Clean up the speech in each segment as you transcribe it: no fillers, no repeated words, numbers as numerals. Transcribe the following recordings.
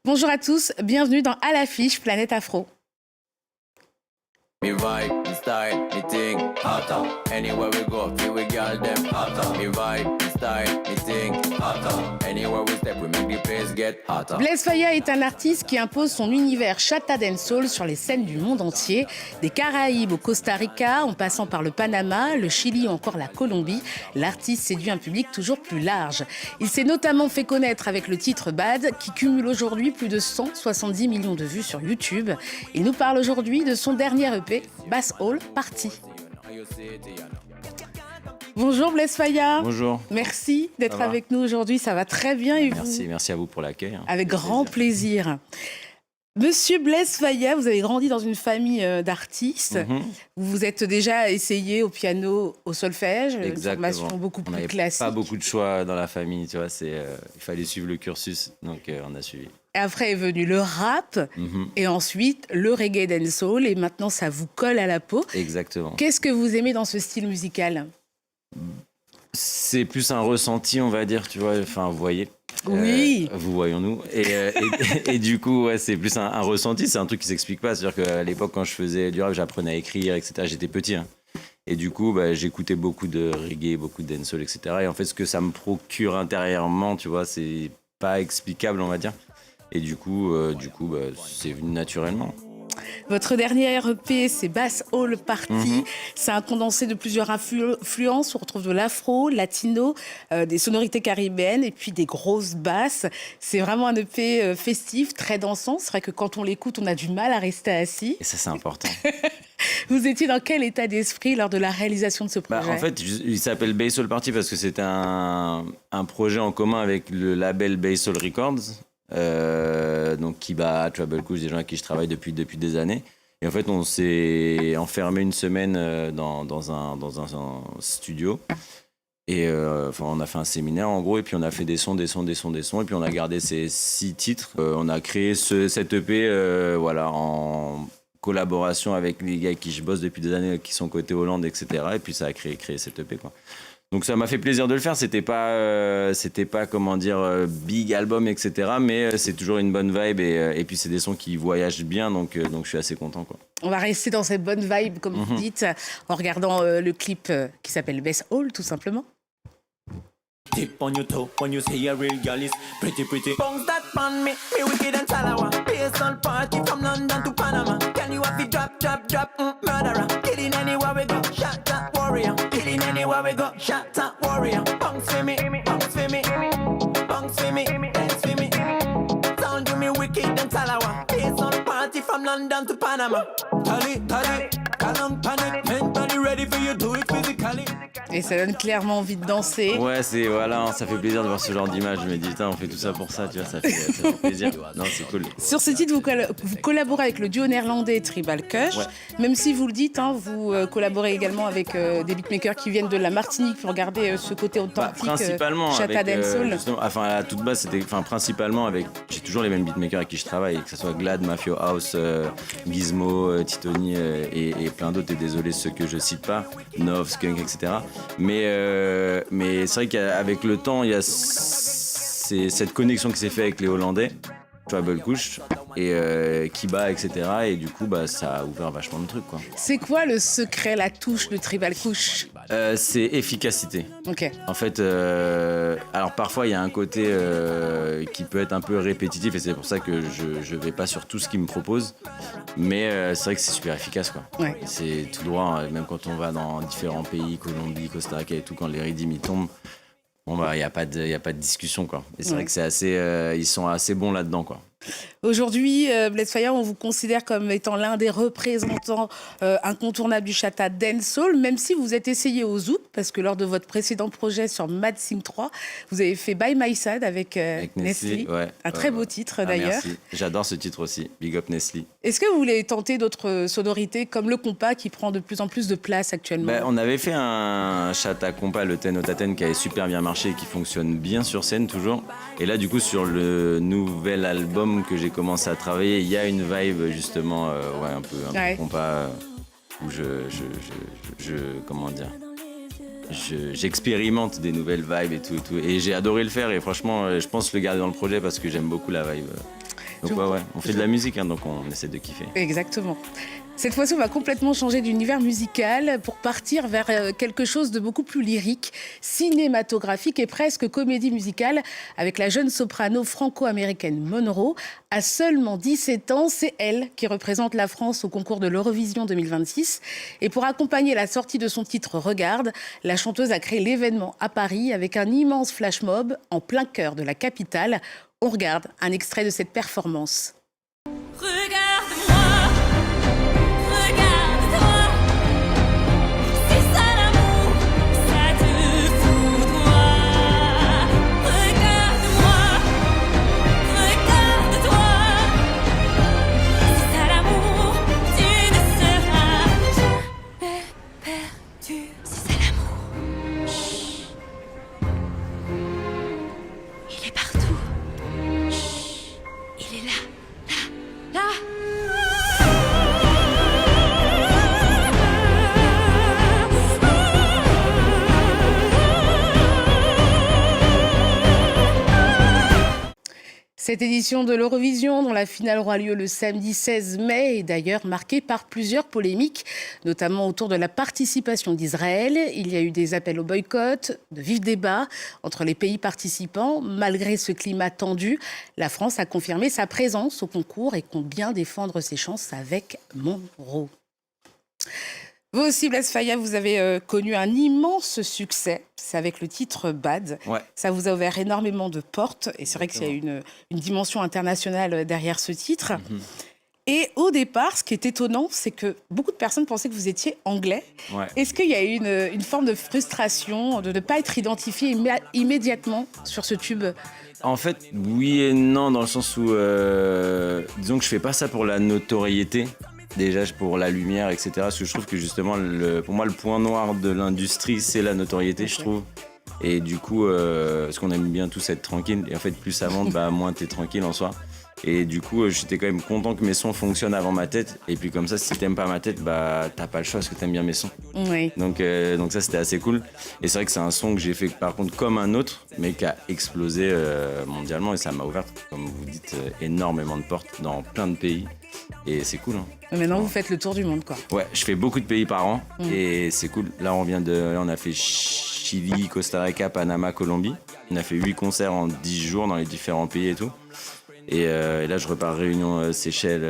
Bonjour à tous, bienvenue dans À l'affiche Planète Afro. Me vibe, me style, me thing, hotter. Anywhere we go, feel we girl them hotter. Me vibe, me style, me thing, hotter. Anywhere we step, we make the place get hotter. Blaise Faya est un artiste qui impose son univers chata dancehall sur les scènes du monde entier, des Caraïbes au Costa Rica, en passant par le Panama, le Chili ou encore la Colombie. L'artiste séduit un public toujours plus large. Il s'est notamment fait connaître avec le titre Bad, qui cumule aujourd'hui plus de 170 millions de vues sur YouTube. Il nous parle aujourd'hui de son dernier EP, Bass Hall Party. Bonjour Blaise Faya. Bonjour. Merci d'être avec nous aujourd'hui, ça va très bien. Et merci à vous pour l'accueil. Avec grand plaisir. Monsieur Blaise Faya, vous avez grandi dans une famille d'artistes. Vous vous êtes déjà essayé au piano, au solfège, une formation beaucoup plus classique. Pas beaucoup de choix dans la famille, tu vois. Il fallait suivre le cursus, donc on a suivi. Et après est venu le rap, et ensuite le reggae dancehall, et maintenant ça vous colle à la peau. Exactement. Qu'est-ce que vous aimez dans ce style musical ? C'est plus un ressenti, on va dire, tu vois. Enfin, vous voyez. Oui. Vous voyons-nous. Et du coup, ouais, c'est plus un ressenti. C'est un truc qui s'explique pas. C'est-à-dire qu'à l'époque, quand je faisais du rap, j'apprenais à écrire, etc. J'étais petit. Et du coup, j'écoutais beaucoup de reggae, beaucoup de dancehall, etc. Et en fait, ce que ça me procure intérieurement, tu vois, c'est pas explicable, on va dire. Et du coup, c'est venu naturellement. Votre dernier EP, c'est Bass Hall Party. C'est un condensé de plusieurs influences. On retrouve de l'afro, latino, des sonorités caribéennes et puis des grosses basses. C'est vraiment un EP festif, très dansant. C'est vrai que quand on l'écoute, on a du mal à rester assis. Et ça, c'est important. Vous étiez dans quel état d'esprit lors de la réalisation de ce projet ? En fait, il s'appelle Bass Hall Party parce que c'était un projet en commun avec le label Bass Hall Records. Donc Kiba, Trouble Kush, des gens avec qui je travaille depuis des années. Et en fait, on s'est enfermé une semaine dans un studio. Et on a fait un séminaire en gros, et puis on a fait des sons, et puis on a gardé ces 6 titres. On a créé cet EP en collaboration avec les gars avec qui je bosse depuis des années, qui sont côté Hollande, etc. Et puis ça a créé cet EP, quoi. Donc ça m'a fait plaisir de le faire. C'était pas comment dire big album, etc. Mais c'est toujours une bonne vibe, et puis c'est des sons qui voyagent bien, donc je suis assez content, quoi. On va rester dans cette bonne vibe, comme vous dites, en regardant le clip qui s'appelle Bass Hall, tout simplement. Tip on your toe when you see a real girl is pretty. Bounce that on me wicked and salawa. Bass Hall Party from London to Panama. Can you have it drop, murderer? Killing anywhere we go, shot that warrior. Killing anywhere we go, shot that warrior. Bounce for me, bounce for me, bounce for me, dance for me. Sound to me wicked and salawa. Bass Hall Party from London to Panama. Tally, calm, panic, mentally ready for you, do it physically. Et ça donne clairement envie de danser. Ouais, ça fait plaisir de voir ce genre d'image. Je me dis, putain, on fait tout ça pour ça, tu vois, ça fait plaisir. Non, c'est cool. Sur ce titre, vous collaborez avec le duo néerlandais Tribal Kush. Ouais. Même si vous le dites, vous collaborez également avec des beatmakers qui viennent de la Martinique pour garder ce côté authentique. Principalement chata dancehall. À la toute base, principalement avec. J'ai toujours les mêmes beatmakers avec qui je travaille, que ce soit Glad, Mafio House, Gizmo, Titoni et plein d'autres. Et désolé ceux que je cite pas, Nov, Skunk, etc. Mais c'est vrai qu'avec le temps, il y a cette connexion qui s'est faite avec les Hollandais, Trouble Kush et Kiba, etc. Et du coup, ça a ouvert vachement de trucs, quoi. C'est quoi le secret, la touche de Tribal Kush ? C'est efficacité. Ok. En fait, alors parfois il y a un côté qui peut être un peu répétitif, et c'est pour ça que je vais pas sur tout ce qu'il me propose. Mais c'est vrai que c'est super efficace, quoi. Ouais. C'est tout droit, même quand on va dans différents pays, Colombie, Costa Rica et tout, quand les rythmes ils tombent, il y a pas de discussion, quoi. Et c'est vrai que c'est assez, ils sont assez bons là-dedans, quoi. Aujourd'hui, Blaise Faya, on vous considère comme étant l'un des représentants incontournables du chata dancehall, même si vous êtes essayé au zouk, parce que lors de votre précédent projet sur Mad Sim 3, vous avez fait By My Side avec Nestlé. Ouais, un très beau titre d'ailleurs. Merci. J'adore ce titre aussi, Big Up Nestlé. Est-ce que vous voulez tenter d'autres sonorités comme le compas qui prend de plus en plus de place actuellement ? On avait fait un chata compas, le Ten Otaten, qui avait super bien marché et qui fonctionne bien sur scène toujours. Et là, du coup, sur le nouvel album que j'ai commencé à travailler, il y a une vibe justement, un peu compas, où comment dire, j'expérimente des nouvelles vibes et tout. Et j'ai adoré le faire, et franchement, je pense le garder dans le projet parce que j'aime beaucoup la vibe. Donc ouais, on fait de la musique, hein, donc on essaie de kiffer. Exactement. Cette fois-ci, on va complètement changer d'univers musical pour partir vers quelque chose de beaucoup plus lyrique, cinématographique et presque comédie musicale avec la jeune soprano franco-américaine Monroe. À seulement 17 ans, c'est elle qui représente la France au concours de l'Eurovision 2026. Et pour accompagner la sortie de son titre Regarde, la chanteuse a créé l'événement à Paris avec un immense flash mob en plein cœur de la capitale. On regarde un extrait de cette performance. Regarde-moi, regarde-toi, c'est ça l'amour, ça te foudroie. Regarde-moi, regarde-toi, c'est ça l'amour, tu ne seras jamais perdu. C'est ça l'amour, chut, il est partout, chut, il est là. Là. Cette édition de l'Eurovision, dont la finale aura lieu le samedi 16 mai, est d'ailleurs marquée par plusieurs polémiques, notamment autour de la participation d'Israël. Il y a eu des appels au boycott, de vifs débats entre les pays participants. Malgré ce climat tendu, la France a confirmé sa présence au concours et compte bien défendre ses chances avec Monroe. Vous aussi, Blaise Faya, vous avez connu un immense succès. C'est avec le titre Bad. Ouais. Ça vous a ouvert énormément de portes. Et c'est vrai qu'il y a une dimension internationale derrière ce titre. Et au départ, ce qui est étonnant, c'est que beaucoup de personnes pensaient que vous étiez anglais. Ouais. Est-ce qu'il y a eu une forme de frustration de ne pas être identifié immédiatement sur ce tube ? En fait, oui et non, dans le sens où, disons que je fais pas ça pour la notoriété. Déjà pour la lumière, etc. Parce que je trouve que justement, pour moi, le point noir de l'industrie, c'est la notoriété, je trouve. Et du coup, parce qu'on aime bien tous être tranquille. Et en fait, plus ça monte, moins t'es tranquille en soi. Et du coup, j'étais quand même content que mes sons fonctionnent avant ma tête. Et puis comme ça, si t'aimes pas ma tête, t'as pas le choix parce que t'aimes bien mes sons. Oui. Donc ça, c'était assez cool. Et c'est vrai que c'est un son que j'ai fait par contre comme un autre, mais qui a explosé mondialement. Et ça m'a ouvert, comme vous dites, énormément de portes dans plein de pays. Et c'est cool. Hein. Maintenant, vous faites le tour du monde, quoi. Ouais, je fais beaucoup de pays par an. Et c'est cool. Là, on a fait Chili, Costa Rica, Panama, Colombie. On a fait 8 concerts en 10 jours dans les différents pays et tout. Et là, je repars Réunion, Seychelles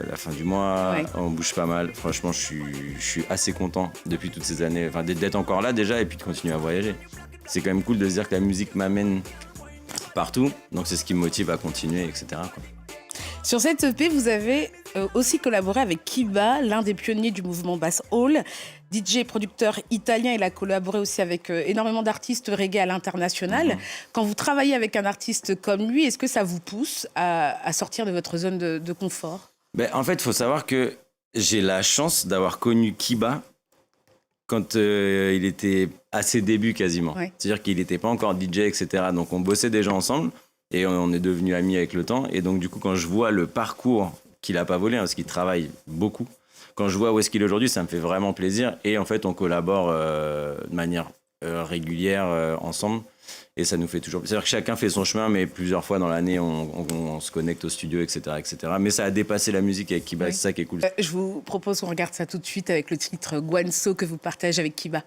la fin du mois. Ouais. On bouge pas mal. Franchement, je suis assez content depuis toutes ces années. Enfin, d'être encore là déjà et puis de continuer à voyager. C'est quand même cool de se dire que la musique m'amène partout. Donc, c'est ce qui me motive à continuer, etc. quoi. Sur cette EP, vous avez aussi collaboré avec Kiba, l'un des pionniers du mouvement Bass'Hall. DJ et producteur italien, il a collaboré aussi avec énormément d'artistes reggae à l'international. Quand vous travaillez avec un artiste comme lui, est-ce que ça vous pousse à sortir de votre zone de confort ? En fait, il faut savoir que j'ai la chance d'avoir connu Kiba quand il était à ses débuts quasiment. Ouais. C'est-à-dire qu'il n'était pas encore DJ, etc. Donc on bossait déjà ensemble et on est devenus amis avec le temps. Et donc du coup, quand je vois le parcours qu'il n'a pas volé, parce qu'il travaille beaucoup, quand je vois où est-ce qu'il est aujourd'hui, ça me fait vraiment plaisir. Et en fait, on collabore de manière régulière ensemble. Et ça nous fait toujours plaisir. C'est-à-dire que chacun fait son chemin, mais plusieurs fois dans l'année, on se connecte au studio, etc., etc. Mais ça a dépassé la musique avec Kiba, c'est ça qui est cool. Je vous propose qu'on regarde ça tout de suite avec le titre Guanso que vous partagez avec Kiba.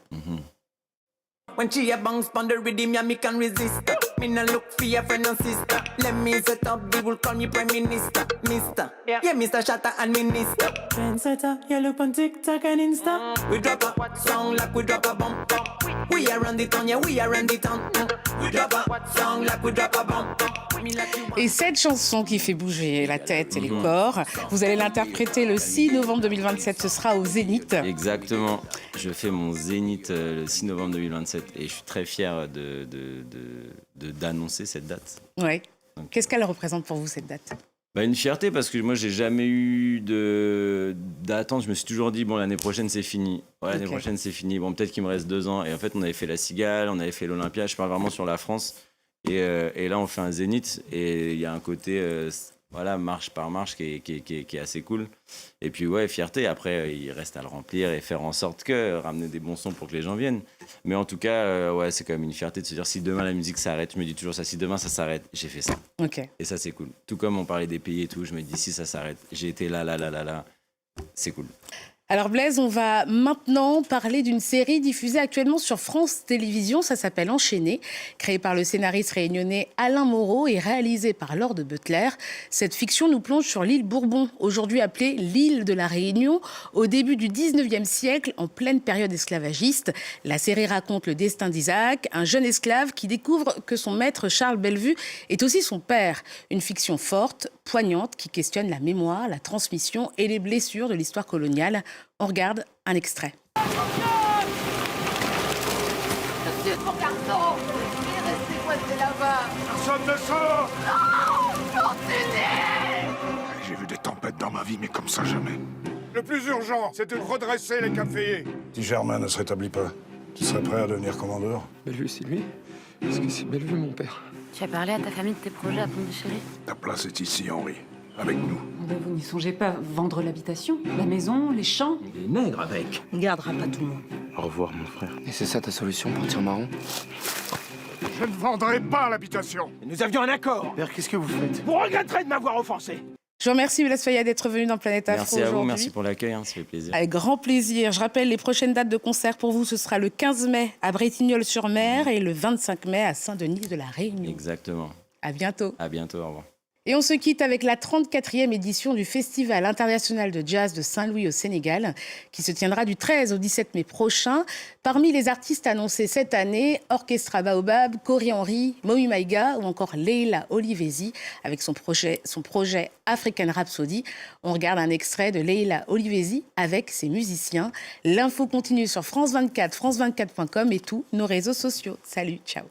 When she a bounce pon the rhythm, yeah, me can resist. Me no look for your friend and sister. Let me set up, they will call me Prime Minister. Mister, yeah, Mr. Shatta and Minister. Trendsetter, yeah, look on TikTok and Insta. We drop a song like we drop a bomb. We are run the town, yeah, we are run the town. We drop a song like we drop a bomb. Et cette chanson qui fait bouger la tête et les corps, vous allez l'interpréter le 6 novembre 2027, ce sera au Zénith. Exactement. Je fais mon Zénith le 6 novembre 2027 et je suis très fier d'annoncer cette date. Ouais. Qu'est-ce qu'elle représente pour vous, cette date ? Une fierté parce que moi j'ai jamais eu d'attente. Je me suis toujours dit l'année prochaine c'est fini. Ouais, l'année prochaine c'est fini. Bon, peut-être qu'il me reste 2 ans. Et en fait on avait fait la Cigale, on avait fait l'Olympia. Je parle vraiment sur la France. Et là on fait un Zénith et il y a un côté voilà, marche par marche qui est assez cool. Et puis ouais, fierté. Après, il reste à le remplir et faire en sorte que ramener des bons sons pour que les gens viennent. Mais en tout cas, ouais, c'est quand même une fierté de se dire si demain la musique s'arrête, je me dis toujours ça, si demain ça s'arrête, j'ai fait ça. Ok. Et ça, c'est cool. Tout comme on parlait des pays et tout, je me dis si ça s'arrête, j'ai été là, c'est cool. Alors Blaise, on va maintenant parler d'une série diffusée actuellement sur France Télévisions. Ça s'appelle Enchaîné, créée par le scénariste réunionnais Alain Moreau et réalisée par Lord Butler. Cette fiction nous plonge sur l'île Bourbon, aujourd'hui appelée l'île de la Réunion, au début du 19e siècle, en pleine période esclavagiste. La série raconte le destin d'Isaac, un jeune esclave qui découvre que son maître Charles Bellevue est aussi son père. Une fiction forte, poignante, qui questionne la mémoire, la transmission et les blessures de l'histoire coloniale. On regarde un extrait. Monsieur, mon garçon, il est resté coincé là-bas. Personne ne sort. Non, continuez. J'ai vu des tempêtes dans ma vie, mais comme ça, jamais. Le plus urgent, c'est de redresser les caféiers. Si Germain ne se rétablit pas, tu serais prêt à devenir commandeur? Bellevue, c'est lui? Est-ce que c'est Bellevue, mon père? Tu as parlé à ta famille de tes projets à Pondichéry? Ta place est ici, Henri. Avec nous. Vous n'y songez pas vendre l'habitation, la maison, les champs? Il est nègre avec. Il gardera pas tout le monde. Au revoir, mon frère. Et c'est ça ta solution pour tirer marron? Je ne vendrai pas l'habitation. Nous avions un accord. Père, qu'est-ce que vous faites? Vous regretterez de m'avoir offensé. Je vous remercie Blaise Fayad d'être venu dans Planète Afro Merci à vous, aujourd'hui. merci pour l'accueil, ça fait plaisir. Avec grand plaisir. Je rappelle les prochaines dates de concert pour vous. Ce sera le 15 mai à Bretignolles-sur-Mer et le 25 mai à Saint-Denis de la Réunion. Exactement. À bientôt. À bientôt, au revoir. Et on se quitte avec la 34e édition du Festival international de jazz de Saint-Louis au Sénégal, qui se tiendra du 13 au 17 mai prochain. Parmi les artistes annoncés cette année, Orchestra Baobab, Corey Henry, Moïse Maïga ou encore Leila Olivesi avec son projet African Rhapsody. On regarde un extrait de Leila Olivesi avec ses musiciens. L'info continue sur France 24, france24.com et tous nos réseaux sociaux. Salut, ciao.